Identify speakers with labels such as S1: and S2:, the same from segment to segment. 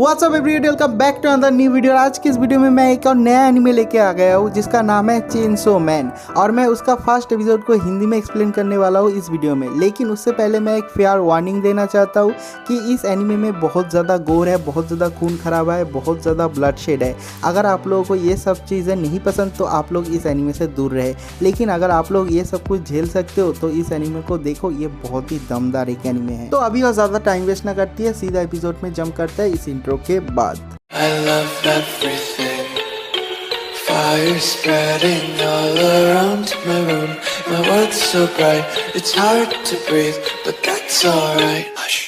S1: WhatsApp everybody, welcome back to another new video. आज की इस वीडियो में मैं एक और नया एनिमे लेके आ गया हूँ जिसका नाम है चेनसो मैन, और मैं उसका फर्स्ट एपिसोड को हिंदी में एक्सप्लेन करने वाला हूँ इस वीडियो में। लेकिन उससे पहले मैं एक फेयर वार्निंग देना चाहता हूँ कि इस एनिमे में बहुत ज़्यादा गोर है, बहुत ज़्यादा खून खराबा है, बहुत ज़्यादा ब्लड शेड है। अगर आप लोगों को ये सब चीज़ें नहीं पसंद तो आप लोग इस एनिमे से दूर रहे। लेकिन अगर आप लोग ये सब कुछ झेल सकते हो तो इस एनिमे को देखो, ये बहुत ही दमदार एक एनिमे है। तो अभी और ज़्यादा टाइम वेस्ट ना करती है, सीधा एपिसोड में जंप करता है इस इंट्रो के बाद।
S2: I love everything. Fire spreading all around my room. My world's so bright, it's hard to breathe, but that's alright. Hush.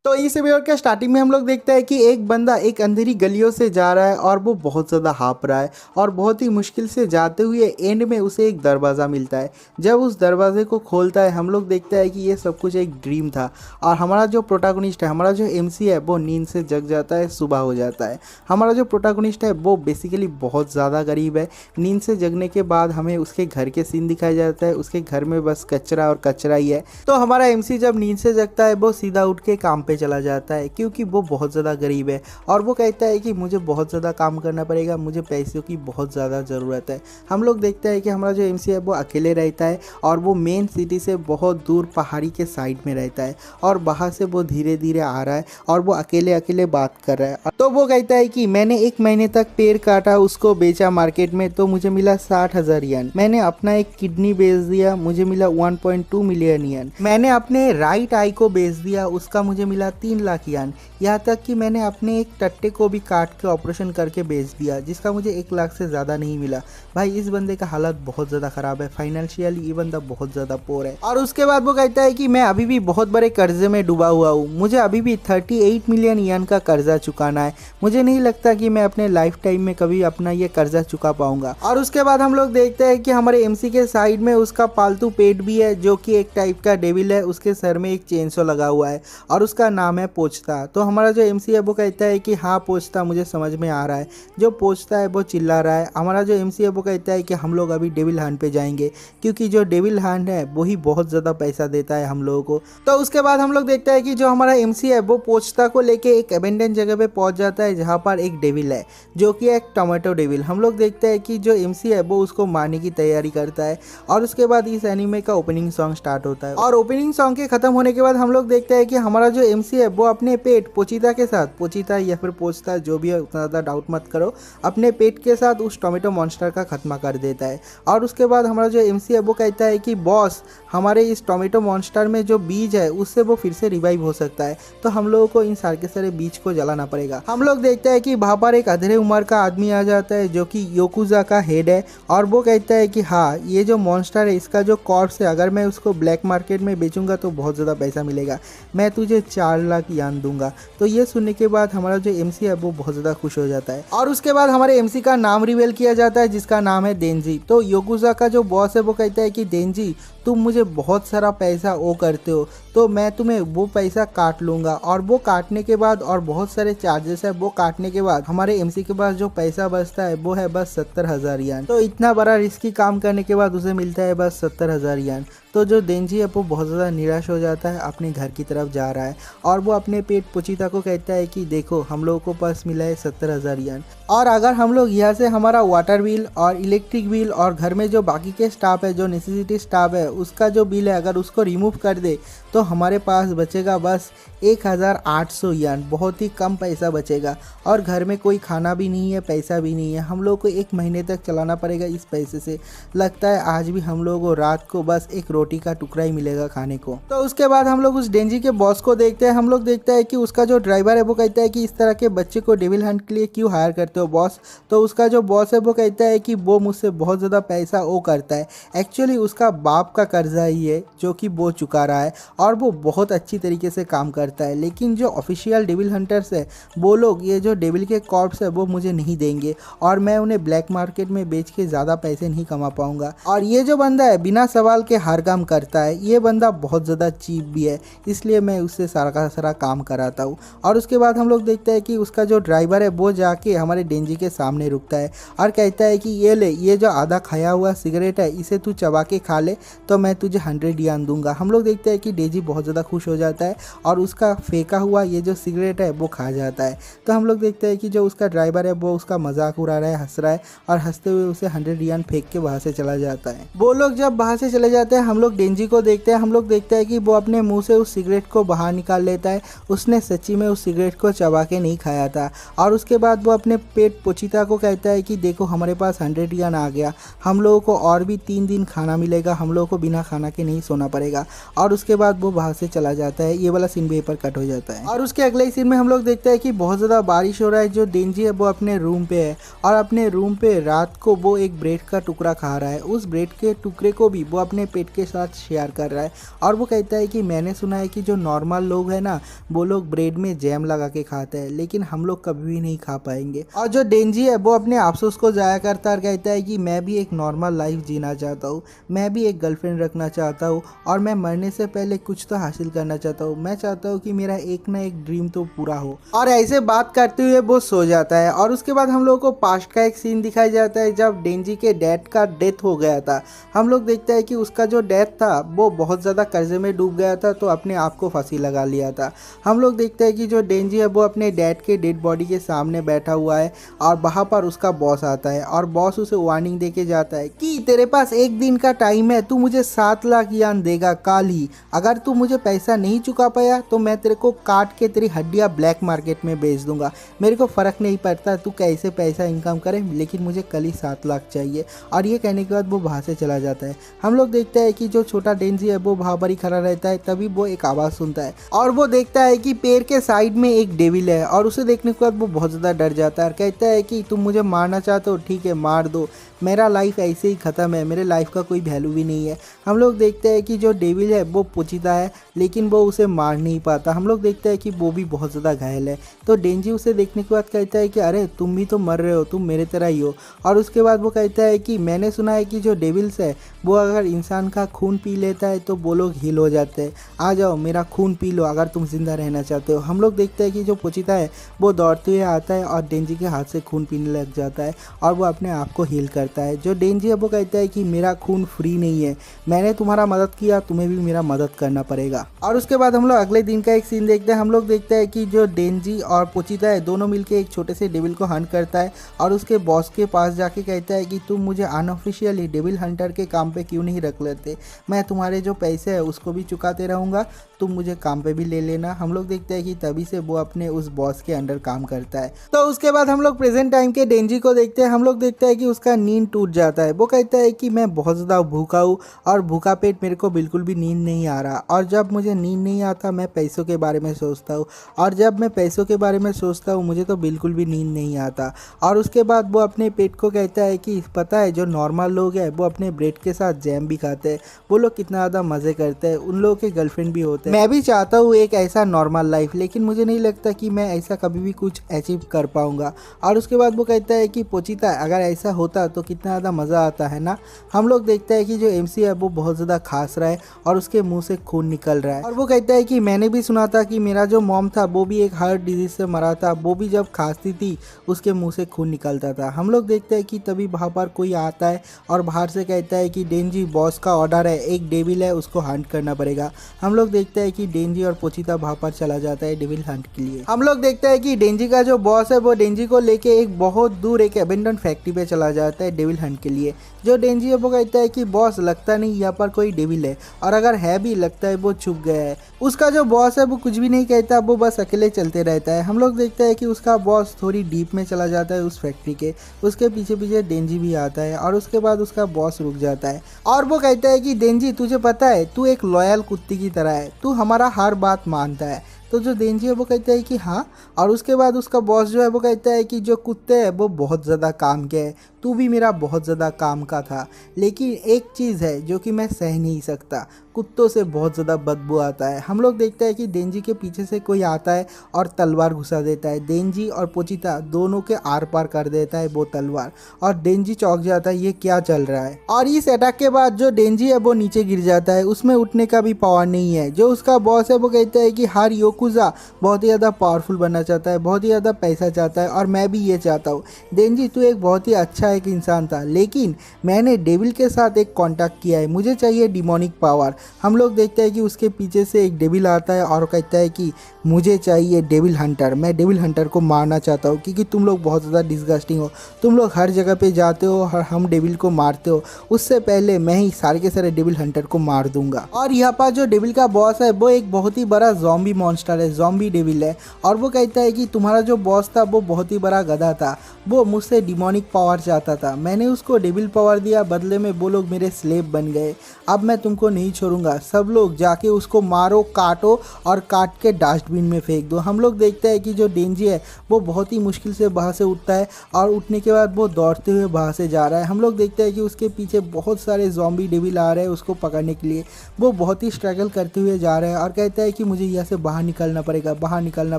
S1: तो इस वीडियो के स्टार्टिंग में हम लोग देखते हैं कि एक बंदा एक अंधेरी गलियों से जा रहा है और वो बहुत ज़्यादा हाँप रहा है और बहुत ही मुश्किल से जाते हुए एंड में उसे एक दरवाज़ा मिलता है। जब उस दरवाजे को खोलता है हम लोग देखते हैं कि ये सब कुछ एक ड्रीम था और हमारा जो प्रोटैगनिस्ट है, हमारा जो एमसी है, वो नींद से जग जाता है, सुबह हो जाता है। हमारा जो प्रोटैगनिस्ट है वो बेसिकली बहुत ज़्यादा गरीब है। नींद से जगने के बाद हमें उसके घर के सीन दिखाया जाता है, उसके घर में बस कचरा और कचरा ही है। तो हमारा एमसी जब नींद से जगता है वो सीधा उठ के काम पे चला जाता है क्योंकि वो बहुत ज़्यादा गरीब है और वो कहता है कि मुझे बहुत ज़्यादा काम करना पड़ेगा, मुझे पैसों की बहुत ज़्यादा ज़रूरत है। हम लोग देखते हैं कि हमारा जो एमसी है वो अकेले रहता है और वो मेन सिटी से बहुत दूर पहाड़ी के साइड में रहता है और बाहर से वो धीरे धीरे आ रहा है और वो अकेले अकेले बात कर रहा है। तो वो कहता है कि मैंने 1 महीने तक पेड़ काटा, उसको बेचा मार्केट में तो मुझे मिला 60,000 येन। मैंने अपना एक किडनी बेच दिया, मुझे मिला 1.2 मिलियन येन। मैंने अपने राइट आई को बेच दिया, उसका मुझे मिला 3 लाख यान। यहाँ तक कि मैंने अपने एक टट्टे को भी काट के ऑपरेशन करके बेच दिया जिसका मुझे 1 लाख से ज़्यादा नहीं मिला। भाई इस बंदे का हालत बहुत ज़्यादा ख़राब है, फाइनेंशियली ये बंदा बहुत ज़्यादा पोर है। और उसके बाद वो कहता है कि मैं अभी भी बहुत बड़े कर्जे में डूबा हुआ हूँ, मुझे अभी भी 38 मिलियन येन का कर्जा चुकाना है। मुझे नहीं लगता कि मैं अपने लाइफ टाइम में कभी अपना ये कर्जा चुका पाऊंगा। और उसके बाद हम लोग देखते हैं कि हमारे एमसी के साइड में उसका पालतू पेट भी है जो कि एक टाइप का डेविल है। उसके सर में एक चेनसो लगा हुआ है और उसका नाम है पोछता। तो हमारा जो एमसी है वो कहता है कि हाँ पोछता, मुझे समझ में आ रहा है। जो पोछता है वो चिल्ला रहा है। हमारा जो एमसी है वो कहता है कि हम लोग अभी डेविल हंट पे जाएंगे क्योंकि जो डेविल हंट है वो ही बहुत ज़्यादा पैसा देता है हम लोगों को। तो उसके बाद हम लोग देखते हैं कि जो हमारा एमसी है वो पोछता को लेके एक अबेंडन जगह पे पहुंच जाता है जहाँ पर एक डेविल है जो कि एक टोमेटो डेविल। हम लोग देखते हैं कि जो एमसी है वो उसको मारने की तैयारी करता है और उसके बाद इस एनिमे का ओपनिंग सॉन्ग स्टार्ट होता है। और ओपनिंग सॉन्ग के खत्म होने के बाद हम लोग देखते हैं कि हमारा जो एमसी है वो अपने पेट पोचिता के साथ, पोचिता या फिर पोछता जो भी है उतना ज़्यादा डाउट मत करो, अपने पेट के साथ उस टोमेटो मॉन्स्टर का खात्मा कर देता है। और उसके बाद हमारा जो एमसी है वो कहता है कि बॉस हमारे इस टोमेटो मॉन्स्टर में जो बीज है उससे वो फिर से रिवाइव हो सकता है, तो हम लोगों को इन सारे के सारे बीज को जलाना पड़ेगा। हम लोग देखते हैं कि वहाँ पर एक अधेरे उम्र का आदमी आ जाता है जो कि योकुजा का हेड है और वो कहता है कि हाँ ये जो मॉन्स्टर है इसका जो कॉर्प्स है अगर मैं उसको ब्लैक मार्केट में बेचूंगा तो बहुत ज़्यादा पैसा मिलेगा, मैं तुझे 4 लाख यान दूंगा। तो ये सुनने के बाद हमारा जो एमसी है वो बहुत ज़्यादा खुश हो जाता है। और उसके बाद हमारे एमसी का नाम रिवील किया जाता है जिसका नाम है देंजी। तो योकुजा का जो बॉस है वो कहता है कि देंजी तुम मुझे बहुत सारा पैसा ओ करते हो तो मैं तुम्हें वो पैसा काट लूँगा। और वो काटने के बाद और बहुत सारे चार्जेस है वो काटने के बाद हमारे एमसी के पास जो पैसा बचता है वो है बस 70,000 यान। तो इतना बड़ा रिस्की काम करने के बाद उसे मिलता है बस 70,000 यान। तो जो देंजी है वो बहुत ज़्यादा निराश हो जाता है, अपने घर की तरफ जा रहा है और वो अपने पेट पोचिता को कहता है कि देखो हम लोगों को पास मिला है 70,000 यान और अगर हम लोग यहाँ से हमारा वाटर बिल और इलेक्ट्रिक बिल और घर में जो बाकी के स्टाफ है, जो नेसेसिटी स्टाफ है, उसका जो बिल है अगर उसको रिमूव कर दे तो हमारे पास बचेगा बस 1,800 यान, बहुत ही कम पैसा बचेगा। और घर में कोई खाना भी नहीं है, पैसा भी नहीं है, हम लोग को 1 महीने तक चलाना पड़ेगा इस पैसे से। लगता है आज भी हम लोगों को रात को बस एक रोटी का टुकड़ा ही मिलेगा खाने को। तो उसके बाद हम लोग उस डेंजी के बॉस को देखते हैं। हम लोग देखते हैं कि उसका जो ड्राइवर है वो कहता है कि इस तरह के बच्चे को डेविल हंट के लिए क्यों हायर करते हो बॉस। तो उसका जो बॉस है वो कहता है कि वो मुझसे बहुत ज़्यादा पैसा ओ करता है, एक्चुअली उसका बाप का कर्जा ही है जो कि वो चुका रहा है और वो बहुत अच्छी तरीके से काम करता है। लेकिन जो ऑफिशियल डेविल हंटर्स है वो लोग ये जो डेविल के कॉर्प्स है वो मुझे नहीं देंगे और मैं उन्हें ब्लैक मार्केट में बेच के ज़्यादा पैसे नहीं कमा पाऊंगा। और ये जो बंदा है बिना सवाल के हर काम करता है, ये बंदा बहुत ज़्यादा चीप भी है, इसलिए मैं उससे सारा का सारा काम कराता हूँ। और उसके बाद हम लोग देखते हैं कि उसका जो ड्राइवर है वो जाके हमारे डेंजी के सामने रुकता है और कहता है कि ये ले, ये जो आधा खाया हुआ सिगरेट है इसे तू चबा के खा ले तो मैं तुझे 100 यान दूंगा। हम लोग देखते हैं कि डेंजी बहुत ज़्यादा खुश हो जाता है और उसका फेंका हुआ ये जो सिगरेट है वो खा जाता है। तो हम लोग देखते हैं कि जो उसका ड्राइवर है वो उसका मजाक उड़ा रहा है, हंस रहा है और हंसते हुए उसे 100 यान फेंक के वहाँ से चला जाता है। वो लोग जब वहाँ से चले जाते हैं हम लोग डेंजी को देखते हैं। हम लोग देखते हैं कि वो अपने मुंह से उस सिगरेट को बाहर निकाल लेता है। उसने सच्ची में उस सिगरेट को चबा के नहीं खाया था। और उसके बाद वो अपने पेट पोचिता को कहता है कि देखो हमारे पास 100 यान आ गया, हम लोगों को और भी 3 दिन खाना मिलेगा, हम लोगों को बिना खाना के नहीं सोना पड़ेगा। और उसके बाद वो वहाँ से चला जाता है। ये वाला सीन भी पर कट हो जाता है। और उसके अगले सीन में हम लोग देखते हैं कि बहुत ज़्यादा बारिश हो रहा है। जो डेंजी है वो अपने रूम पे है और अपने रूम पे रात को वो एक ब्रेड का टुकड़ा खा रहा है। उस ब्रेड के टुकड़े को भी वो अपने पेट के साथ शेयर कर रहा है और वो कहता है कि मैंने सुना है कि जो नॉर्मल लोग हैं ना वो लोग ब्रेड में जैम लगा के खाते हैं, लेकिन हम लोग कभी भी नहीं खा पाएंगे। और जो डेंजी है वो अपने अफसोस को जाया करता है और कहता है कि मैं भी एक नॉर्मल लाइफ जीना चाहता हूँ, मैं भी एक गर्लफ्रेंड रखना चाहता हूँ और मैं मरने से पहले कुछ तो हासिल करना चाहता हूँ। मैं चाहता हूँ कि मेरा एक ना एक ड्रीम तो पूरा हो। और ऐसे बात करते हुए वो सो जाता है। और उसके बाद हम लोग को पास्ट का एक सीन दिखाया जाता है जब डेंजी के डैड का डेथ हो गया था। हम लोग देखते हैं कि उसका जो डेथ था वो बहुत ज़्यादा कर्जे में डूब गया था तो अपने आप को फांसी लगा लिया था। हम लोग देखते हैं कि जो डेंजी है वो अपने डैड के डेड बॉडी के सामने बैठा हुआ है और वहाँ पर उसका बॉस आता है और बॉस उसे वार्निंग दे के जाता है कि तेरे पास 1 दिन का टाइम है, तू मुझे 7 लाख यान देगा कल ही। अगर तू मुझे पैसा नहीं चुका पाया तो मैं तेरे को काट के तेरी हड्डियाँ ब्लैक मार्केट में बेच दूंगा। मेरे को फ़र्क नहीं पड़ता तू कैसे पैसा इनकम करे, लेकिन मुझे कल ही 7 लाख चाहिए। और ये कहने के बाद वो वहाँ से चला जाता है। हम लोग देखते हैं कि जो छोटा डेंजी है वो वहाँ पर ही खड़ा रहता है। तभी वो एक आवाज़ सुनता है और वो देखता है कि पेड़ के साइड में एक डेविल है और उसे देखने के बाद वो बहुत ज़्यादा डर जाता है और कहता है कि तुम मुझे मारना चाहते हो, ठीक है मार दो, मेरा लाइफ ऐसे ही ख़त्म है, मेरे लाइफ का कोई वैल्यू भी नहीं है। हम लोग देखते हैं कि जो डेविल है वो पोचीता है लेकिन वो उसे मार नहीं पाता। हम लोग देखते हैं कि वो भी बहुत ज़्यादा घायल है। तो डेंजी उसे देखने के बाद कहता है कि अरे तुम भी तो मर रहे हो, तुम मेरे तरह ही हो। और उसके बाद वो कहता है कि मैंने सुना है कि जो डेविल्स है वो अगर इंसान का खून पी लेता है तो वो लोग हील हो जाते हैं, आ जाओ मेरा खून पी लो अगर तुम जिंदा रहना चाहते हो। हम लोग देखते हैं कि जो पोचीता है वो दौड़ते हुए आता है और डेंजी के हाथ से खून पीने लग जाता है और वो अपने आप को हील करता है। जो डेंजी है वो कहता है कि मेरा खून फ्री नहीं है, मैंने तुम्हारा मदद किया, तुम्हें भी मेरा मदद करना पड़ेगा। और उसके बाद हम लोग अगले दिन का एक सीन देखते हैं। हम लोग देखते हैं कि जो डेंजी और पोचीता है दोनों मिलके एक छोटे से डेविल को हंट करता है और उसके बॉस के पास जाके कहता है कि तुम मुझे अनऑफिशियली डेविल हंटर के काम पे क्यों नहीं रख लेते, मैं तुम्हारे जो पैसे है उसको भी चुकाते रहूँगा, तुम मुझे काम पे भी ले लेना। हम लोग देखते हैं कि तभी से वो अपने उस बॉस के अंडर काम करता है। तो उसके बाद हम लोग प्रेजेंट टाइम के डेंजी को देखते हैं। हम लोग देखते हैं कि उसका नींद टूट जाता है। वो कहता है कि मैं बहुत ज़्यादा भूखा हूँ और भूखा पेट मेरे को बिल्कुल भी नींद नहीं आ रहा, और जब मुझे नींद नहीं आता मैं पैसों के बारे में सोचता हूँ, और जब मैं पैसों के बारे में सोचता हूँ मुझे तो बिल्कुल भी नींद नहीं आता। और उसके बाद वो अपने पेट को कहता है कि पता है जो नॉर्मल लोग हैं वो अपने ब्रेड के साथ जैम भी खाते हैं, वो लोग कितना ज़्यादा मज़े करते हैं, उन लोगों के गर्लफ्रेंड भी होते हैं। मैं भी चाहता हूँ एक ऐसा नॉर्मल लाइफ, लेकिन मुझे नहीं लगता कि मैं ऐसा कभी भी कुछ अचीव कर पाऊँगा। और उसके बाद वो कहता है कि पोचीता अगर ऐसा होता तो कितना ज़्यादा मज़ा आता है ना। हम लोग देखते हैं कि जो एमसी है वो बहुत ज़्यादा खांस रहा है और उसके मुंह से खून निकल रहा है। और वो कहता है कि मैंने भी सुना था कि मेरा जो मॉम था वो भी एक हार्ट डिजीज से मरा था, वो भी जब खांसती थी उसके मुंह से खून निकलता था। हम लोग देखते हैं कि तभी वहाँ पर कोई आता है और बाहर से कहता है कि डेंजी बॉस का ऑर्डर है, एक डेविल है उसको हंट करना पड़ेगा। हम लोग देखते हैं कि डेंजी और पोचीता वहाँ पर चला जाता है डेविल हंट के लिए। हम लोग देखते हैं कि डेंजी का जो बॉस है वो डेंजी को लेके एक बहुत दूर एक अबेंडन फैक्ट्री पे चला जाता है डेविल हंट के लिए। जो डेंजी है वो कहता है कि बॉस लगता नहीं यहाँ पर कोई डेविल है, और अगर है भी लगता है वो छुप गया है। उसका जो बॉस है वो कुछ भी नहीं कहता, वो बस अकेले चलते रहता है। हम लोग देखते हैं कि उसका बॉस थोड़ी डीप में चला जाता है उस फैक्ट्री के, उसके पीछे पीछे डेंजी भी आता है और उसके बाद उसका बॉस रुक जाता है और वो कहता है कि डेंजी तुझे पता है तू एक लॉयल कुत्ते की तरह है, तू हमारा हर बात मानता है। तो जो डेंजी है वो कहता है कि हाँ, और उसके बाद उसका बॉस जो है वो कहता है कि जो कुत्ते हैं वो बहुत ज़्यादा काम के है, तू भी मेरा बहुत ज़्यादा काम का था, लेकिन एक चीज़ है जो कि मैं सह नहीं सकता, कुत्तों से बहुत ज़्यादा बदबू आता है। हम लोग देखते हैं कि डेंजी के पीछे से कोई आता है और तलवार घुसा देता है। डेंजी और पोचिता दोनों के आर पार कर देता है वो तलवार, और डेंजी चौंक जाता है, ये क्या चल रहा है। और इस अटैक के बाद जो डेंजी है वो नीचे गिर जाता है, उसमें उठने का भी पावर नहीं है। जो उसका बॉस है वो कहता है कि हर योकुजा बहुत ही ज़्यादा पावरफुल बनना चाहता है, बहुत ही ज़्यादा पैसा चाहता है, और मैं भी ये चाहता हूँ। डेंजी तू एक बहुत ही अच्छा एक इंसान था, लेकिन मैंने डेविल के साथ एक कांटेक्ट किया है, मुझे चाहिए डिमोनिक पावर। हम लोग देखते हैं कि उसके पीछे से एक डेविल आता है और कहता है कि मुझे चाहिए डेविल हंटर, मैं डेविल हंटर को मारना चाहता हूँ, क्योंकि तुम लोग बहुत ज़्यादा डिस्गस्टिंग हो, तुम लोग हर जगह पे जाते हो और हम डेविल को मारते हो, उससे पहले मैं ही सारे के सारे डेविल हंटर को मार दूंगा। और यहाँ पर जो डेविल का बॉस है वो एक बहुत ही बड़ा ज़ॉम्बी मॉन्स्टर है, ज़ॉम्बी डेविल है, और वो कहता है कि तुम्हारा जो बॉस था वो बहुत ही बड़ा गधा था, वो मुझसे डिमोनिक पावर चाहता था, मैंने उसको डेविल पावर दिया, बदले में वो लोग मेरे स्लेव बन गए, अब मैं तुमको नहीं छोड़ूंगा, सब लोग जाके उसको मारो, काटो और काट के डस्टबिन में फेंक दो। हम लोग देखते हैं कि जो डेंजी है वो बहुत ही मुश्किल से वहाँ से उठता है, और उठने के बाद वो दौड़ते हुए वहाँ से जा रहा है। हम लोग देखते हैं कि उसके पीछे बहुत सारे ज़ॉम्बी डेविल आ रहे हैं उसको पकड़ने के लिए, वो बहुत ही स्ट्रगल करते हुए जा रहा है और कहता है कि मुझे यहाँ से बाहर निकलना पड़ेगा, बाहर निकलना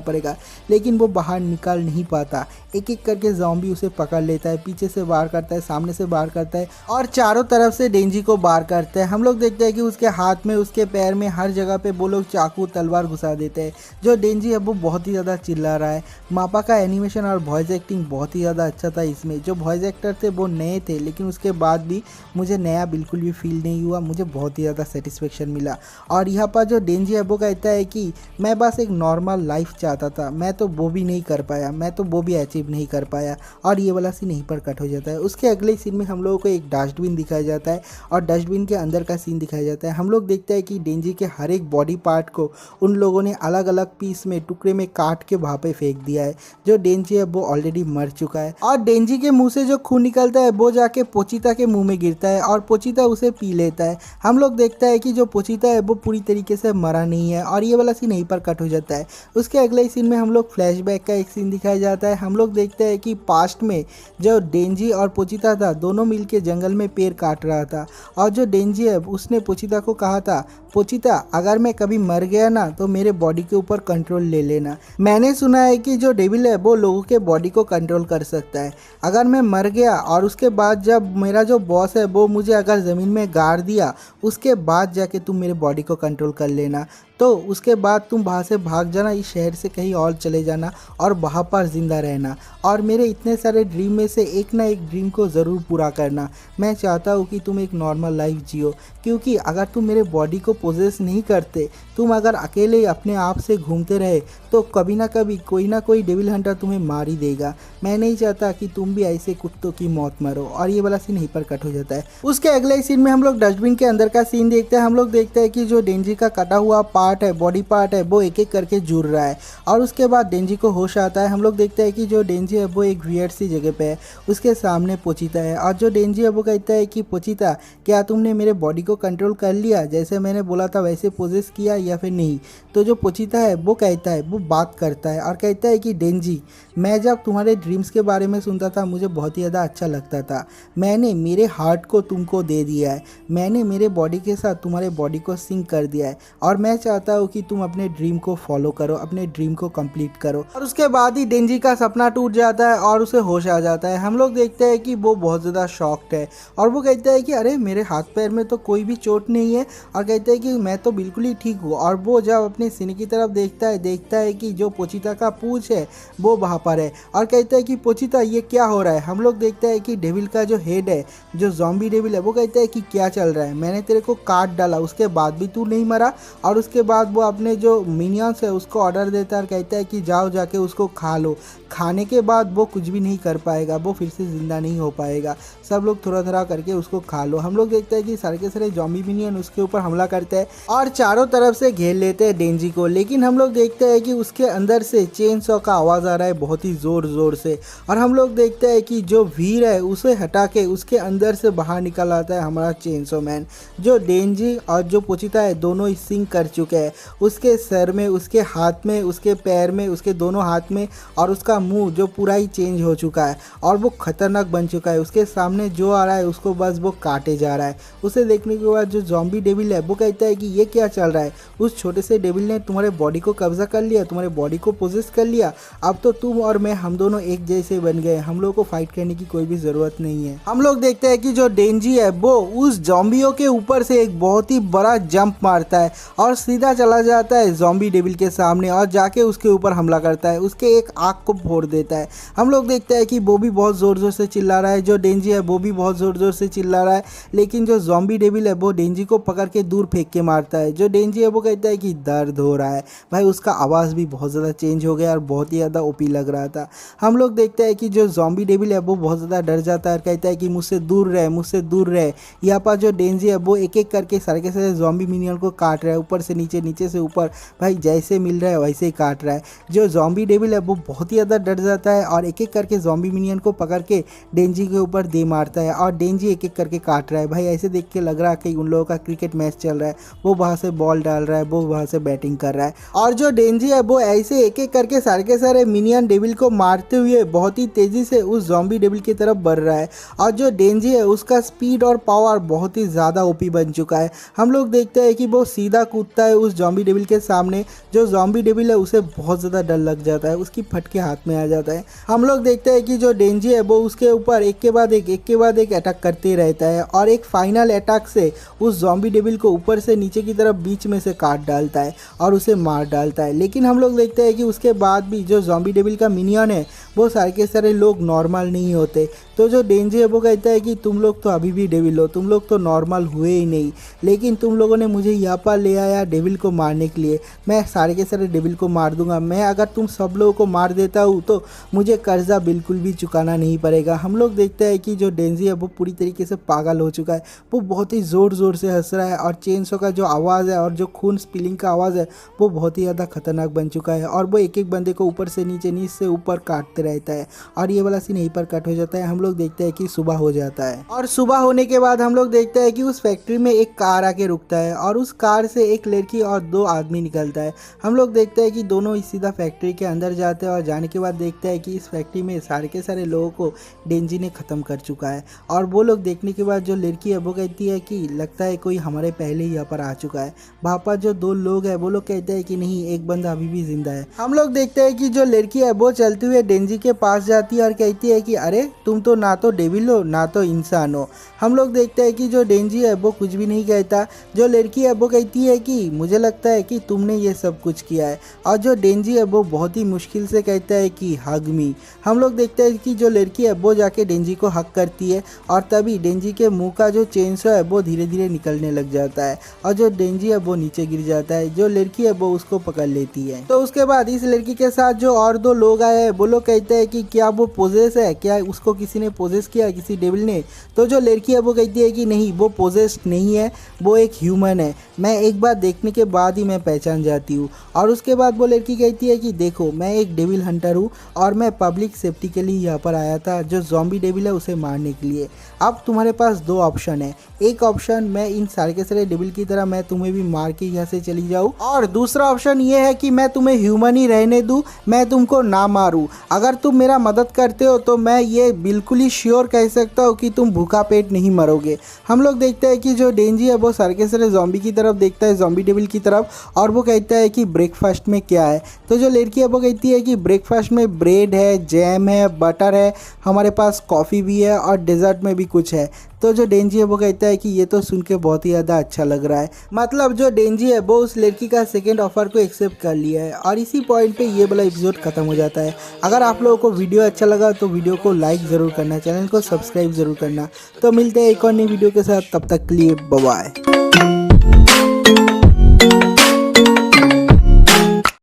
S1: पड़ेगा, लेकिन वो बाहर निकल नहीं पाता। एक एक करके ज़ॉम्बी उसे पकड़ लेता है, पीछे से वार करता है, सामने से वार करता है, और चारों तरफ से डेंजी को वार करता है। हम लोग देखते हैं कि उसके हाथ में, उसके पैर में, हर जगह पे वो लोग चाकू तलवार घुसा देते हैं। जो डेंजी है वो बहुत ही ज़्यादा चिल्ला रहा है। मापा का एनिमेशन और वॉइस एक्टिंग बहुत ही ज़्यादा अच्छा था इसमें। जो वॉइस एक्टर थे वो नए थे, लेकिन उसके बाद भी मुझे नया बिल्कुल भी फील नहीं हुआ, मुझे बहुत ही ज़्यादा सेटिस्फेक्शन मिला। और यहाँ पर जो डेंजी है वो कहता है कि मैं बस एक नॉर्मल लाइफ चाहता था, मैं तो वो भी नहीं कर पाया, मैं तो वो भी अचीव नहीं कर पाया, और ये वाला सीन यहीं पर कट हो जाता है। उसके अगले सीन में हम लोगों को एक डस्टबिन दिखाया जाता है, और डस्टबिन के अंदर का सीन दिखाया जाता है। हम लोग देखते हैं कि डेंजी के हर एक बॉडी पार्ट को उन लोगों ने अलग अलग पीस में, टुकड़े में काट के वहाँ पे फेंक दिया है। जो डेंजी है वो ऑलरेडी मर चुका है, और डेंजी के मुंह से जो खून निकलता है वो जाके पोचिता के मुंह में गिरता है, और पोचिता उसे पी लेता है। हम लोग देखते हैं कि जो पोचिता है वो पूरी तरीके से मरा नहीं है, और ये वाला सीन यहीं पर कट हो जाता है। उसके अगले सीन में हम लोग फ्लैशबैक का एक सीन दिखाया जाता है। हम लोग देखते हैं कि पास्ट में जो डेंजी और पोचिता था दोनों मिलके जंगल में पेड़ काट रहा था, और जो डेंजी है उसने पोचिता को कहा था, पोचिता अगर मैं कभी मर गया ना तो मेरे बॉडी के ऊपर कंट्रोल ले लेना। मैंने सुना है कि जो डेविल है वो लोगों के बॉडी को कंट्रोल कर सकता है। अगर मैं मर गया और उसके बाद जब मेरा जो बॉस है वो मुझे अगर ज़मीन में गाड़ दिया, उसके बाद जाके तुम मेरे बॉडी को कंट्रोल कर लेना, तो उसके बाद तुम वहाँ से भाग जाना, इस शहर से कहीं और चले जाना और वहाँ पर ज़िंदा रहना, और मेरे इतने सारे ड्रीम में से एक ना एक ड्रीम को ज़रूर पूरा करना। मैं चाहता हूँ कि तुम एक नॉर्मल लाइफ जियो, क्योंकि अगर तुम मेरे बॉडी को पोजेस नहीं करते, तुम अगर अकेले अपने आप से घूमते रहे, तो कभी ना कभी कोई ना कोई डेविल हंटर तुम्हें मार ही देगा। मैं नहीं चाहता कि तुम भी ऐसे कुत्तों की मौत मरो। और ये वाला सीन यहीं पर कट हो जाता है। उसके अगले सीन में हम लोग डस्टबिन के अंदर का सीन देखते हैं। हम लोग देखते हैं कि जो डेंजी का कटा हुआ पार्ट है, बॉडी पार्ट है, वो एक एक करके जुड़ रहा है, और उसके बाद डेंजी को होश आता है। हम लोग देखते हैं कि जो डेंजी है वो एक वियर्ड सी जगह पे है, उसके सामने पोचिता है, और जो डेंजी है वो कहता है कि पोचिता क्या तुमने मेरे बॉडी को कंट्रोल कर लिया, जैसे मैंने बोला था वैसे पोजेस किया या फिर नहीं। तो जो पोचिता है वो कहता है, वो बात करता है और कहता है कि डेंजी, मैं जब तुम्हारे ड्रीम्स के बारे में सुनता था मुझे बहुत ही ज़्यादा अच्छा लगता था, मैंने मेरे हार्ट को तुमको दे दिया है, मैंने मेरे बॉडी के साथ तुम्हारे बॉडी को सिंक कर दिया है, और मैं चाहता हूँ कि तुम अपने ड्रीम को फॉलो करो, अपने ड्रीम को कंप्लीट करो। और उसके बाद ही डेंजी का सपना टूट जाता है और उसे होश आ जाता है। हम लोग देखते हैं कि वो बहुत ज़्यादा शॉक्ड है, और वो कहता है कि अरे मेरे हाथ पैर में तो कोई भी चोट नहीं है, और कहते हैं कि मैं तो बिल्कुल ही ठीक हूँ। और वो जब अपने सीने की तरफ देखता है कि जो पोचिता का पूंछ है वो वहाँ पर है, और कहता है कि पोचिता ये क्या हो रहा है। हम लोग देखते हैं कि डेविल का जो हेड है, जो ज़ॉम्बी डेविल है, वो कहता है कि क्या चल रहा है, मैंने तेरे को काट डाला, उसके बाद भी तू नहीं मरा। और उसके बाद वो अपने जो मिनियंस है उसको ऑर्डर देता है और कहता है कि जाओ जाके उसको खा लो। खाने के बाद वो कुछ भी नहीं कर पाएगा, वो फिर से ज़िंदा नहीं हो पाएगा, सब लोग थोड़ा थोड़ा करके उसको खा लो। हम लोग देखते हैं कि सारे के सारे ज़ॉम्बी मिनियन उसके ऊपर हमला करते हैं और चारों तरफ से घेर लेते हैं डेंजी को। लेकिन हम लोग देखते हैं कि उसके अंदर से चेन सॉ का आवाज़ आ रहा है बहुत ही ज़ोर से, और हम लोग देखते हैं कि जो वीर है उसे हटा के उसके अंदर से बाहर निकल आता है हमारा चेन सॉ मैन। जो डेंजी और जो पोचिता है दोनों ही सिंक कर चुके हैं, उसके सर में, उसके हाथ में, उसके पैर में, उसके दोनों हाथ में, और उसका मुंह जो पूरा ही चेंज हो चुका है और वो खतरनाक बन चुका है। उसके सामने जो आ रहा है उसको बस वो काटे जा रहा है। उसे देखने के बाद जो ज़ॉम्बी डेविल है वो कहता है कि ये क्या चल रहा है, उस छोटे से डेविल ने तुम्हारे बॉडी को कब्जा कर लिया, तुम्हारे बॉडी को पोजेस कर लिया, अब तो तुम और मैं हम दोनों एक जैसे बन गए, हम लोगों को फाइट करने की कोई भी ज़रूरत नहीं है। हम लोग देखते हैं कि जो डेंजी है वो उस ज़ॉम्बियों के ऊपर से एक बहुत ही बड़ा जंप मारता है और सीधा चला जाता है ज़ॉम्बी डेविल के सामने और जाके उसके ऊपर हमला करता है, उसके एक आँख को फोड़ देता है। हम लोग देखते हैं कि वो भी बहुत ज़ोर ज़ोर से चिल्ला रहा है, जो डेंजी है वो भी बहुत ज़ोर ज़ोर से चिल्ला रहा है, लेकिन जो ज़ॉम्बी डेविल है वो डेंजी को पकड़ के दूर फेंक के मारता है। जो डेंजी है वो कहता है कि दर्द हो रहा है। भाई उसका आवाज़ भी बहुत ज़्यादा चेंज हो गया और बहुत ही ज़्यादा ओपी लग रहा था। हम लोग देखते हैं कि जो ज़ॉम्बी डेविल है वो बहुत ज़्यादा डर जाता है और कहता है कि मुझसे दूर रहे, मुझसे दूर रहे। यहाँ पर जो डेंजी है वो एक एक करके सारे के सारे ज़ॉम्बी मिनियन को काट रहा है, ऊपर से नीचे, नीचे से ऊपर, भाई जैसे मिल रहा है वैसे ही काट रहा है। जो ज़ॉम्बी डेविल है वो बहुत ही ज़्यादा डर जाता है और एक एक करके ज़ॉम्बी मिनियन को पकड़ के डेंजी के ऊपर दे मारता है और डेंजी एक एक करके काट रहा है। भाई ऐसे देख के लग रहा है कि उन लोगों का क्रिकेट मैच चल रहा है, वो वहाँ से बॉल डाल रहा है, वो वहाँ से बैटिंग कर रहा है और जो डेंजी है वो ऐसे एक एक करके सारे के सारे मिनियन डेविल को मारते हुए बहुत ही तेज़ी से उस ज़ॉम्बी डेविल की तरफ बढ़ रहा है। और जो डेंजी है उसका स्पीड और पावर बहुत ही ज़्यादा ओपी बन चुका है। हम लोग देखते हैं कि वो सीधा कूदता है उस ज़ॉम्बी डेविल के सामने। जो ज़ॉम्बी डेविल है उसे बहुत ज़्यादा डर लग जाता है, उसकी फटके हाथ में आ जाता है। हम लोग देखते हैं कि जो डेंजी है वो उसके ऊपर एक के बाद एक अटैक करते रहता है और एक फाइनल अटैक से उस ज़ॉम्बी डेविल को ऊपर से नीचे की तरफ बीच में से काट डालता है और उसे मार डालता है। लेकिन हम लोग देखते हैं कि उसके बाद भी जो ज़ॉम्बी डेविल का मिनियन है वो सारे के सारे लोग नॉर्मल नहीं होते। तो जो डेंजी है वो कहता है कि तुम लोग तो अभी भी डेविल हो, तुम लोग तो नॉर्मल हुए ही नहीं, लेकिन तुम लोगों ने मुझे यहाँ पर ले आया डेविल को मारने के लिए, मैं सारे के सारे डेविल को मार दूंगा। मैं अगर तुम सब लोगों को मार देता हूँ तो मुझे कर्जा बिल्कुल भी चुकाना नहीं पड़ेगा। हम लोग देखते हैं कि जो डेंजी है वो पूरी तरीके से पागल हो चुका है, वो बहुत ही ज़ोर ज़ोर से हंस रहा है और चेनसो का जो आवाज़ है और जो खून स्पिलिंग का आवाज़ है वो बहुत ही ज़्यादा खतरनाक बन चुका है और वो एक एक बंदे को ऊपर से नीचे, नीचे से ऊपर काटते रहता है और ये वाला सीन यहीं पर कट हो जाता है। हम लोग देखते हैं कि सुबह हो जाता है और सुबह होने के बाद हम लोग देखते हैं कि उस फैक्ट्री में एक कार आके रुकता है और उस कार से एक लड़की और दो आदमी निकलता है। हम लोग देखते हैं कि दोनों सीधा फैक्ट्री के अंदर जाते हैं और जाने के बाद देखते हैं कि इस फैक्ट्री में सारे के सारे लोगों को डेंजी ने ख़त्म कर चुका है। और वो लोग देखने के बाद जो लड़की है वो कहती है कि लगता है कोई हमारे पहले ही यहाँ पर आ चुका है। वहाँ पर जो दो लोग हैं वो लोग कहते हैं कि नहीं, एक बंदा अभी भी जिंदा है। हम लोग देखते हैं कि जो लड़की है वो चलते हुए डेंजी के पास जाती है और कहती है कि अरे तुम तो ना तो डेविल हो ना तो इंसान हो। हम लोग देखते हैं कि जो डेंजी है वो कुछ भी नहीं कहता। जो लड़की है वो कहती है कि मुझे लगता है कि तुमने ये सब कुछ किया है और जो डेंजी है वो बहुत ही मुश्किल से कहता है कि हग मी। हम लोग देखते हैं कि जो लड़की है वो जाके डेंजी को हक करती है और तभी डेंजी के मुंह का जो चेनसो है वो धीरे धीरे निकलने लग जाता है और जो डेंजी है वो नीचे गिर जाता है। जो लड़की है वो उसको पकड़ लेती है। तो उसके बाद इस लड़की के साथ जो और दो लोग आए हैं वो लोग कहते हैं कि क्या वो पोजेस है, क्या उसको किसी ने पोजेस किया, किसी डेविल ने। तो जो लड़की है वो कहती है कि नहीं, वो पोजेस्ड नहीं है, वो एक ह्यूमन है, मैं एक बार देखने के बाद ही मैं पहचान जाती हूँ। और उसके बाद वो लड़की कहती है कि देखो मैं एक डेविल हंटर हूँ और मैं पब्लिक सेफ्टी के लिए यहाँ पर आया था, जो ज़ॉम्बी डेविल है उसे मारने के लिए। अब तुम्हारे पास दो ऑप्शन है, एक ऑप्शन मैं इन सारे के सारे डेविल की तरह मैं तुम्हें भी मार के यहाँ से चली जाऊँ और दूसरा ऑप्शन ये है कि मैं तुम्हें ह्यूमन ही रहने दूँ, मैं तुमको ना मारूँ। अगर तुम मेरा मदद करते हो तो मैं ये बिल्कुल ही श्योर कह सकता हूँ कि तुम भूखा पेट नहीं मरोगे। हम लोग देखते हैं कि जो डेंजी है वो सारे के सारे ज़ॉम्बी की तरफ देखता है, ज़ॉम्बी डेविल की तरफ, और वो कहता है कि ब्रेकफास्ट में क्या है। तो जो लड़की है वो कहती है कि ब्रेकफास्ट में ब्रेड है, जैम है, बटर है, हमारे पास कॉफ़ी भी है और डेजर्ट में भी कुछ है। तो जो डेंजी है वो कहता है कि ये तो सुन के बहुत ही ज़्यादा अच्छा लग रहा है। मतलब जो डेंजी है वो उस लड़की का सेकंड ऑफर को एक्सेप्ट कर लिया है और इसी पॉइंट पे ये वाला एपिसोड खत्म हो जाता है। अगर आप लोगों को वीडियो अच्छा लगा तो वीडियो को लाइक ज़रूर करना, चैनल को सब्सक्राइब ज़रूर करना। तो मिलते हैं एक और नई वीडियो के साथ, तब तक के लिए बाय बाय।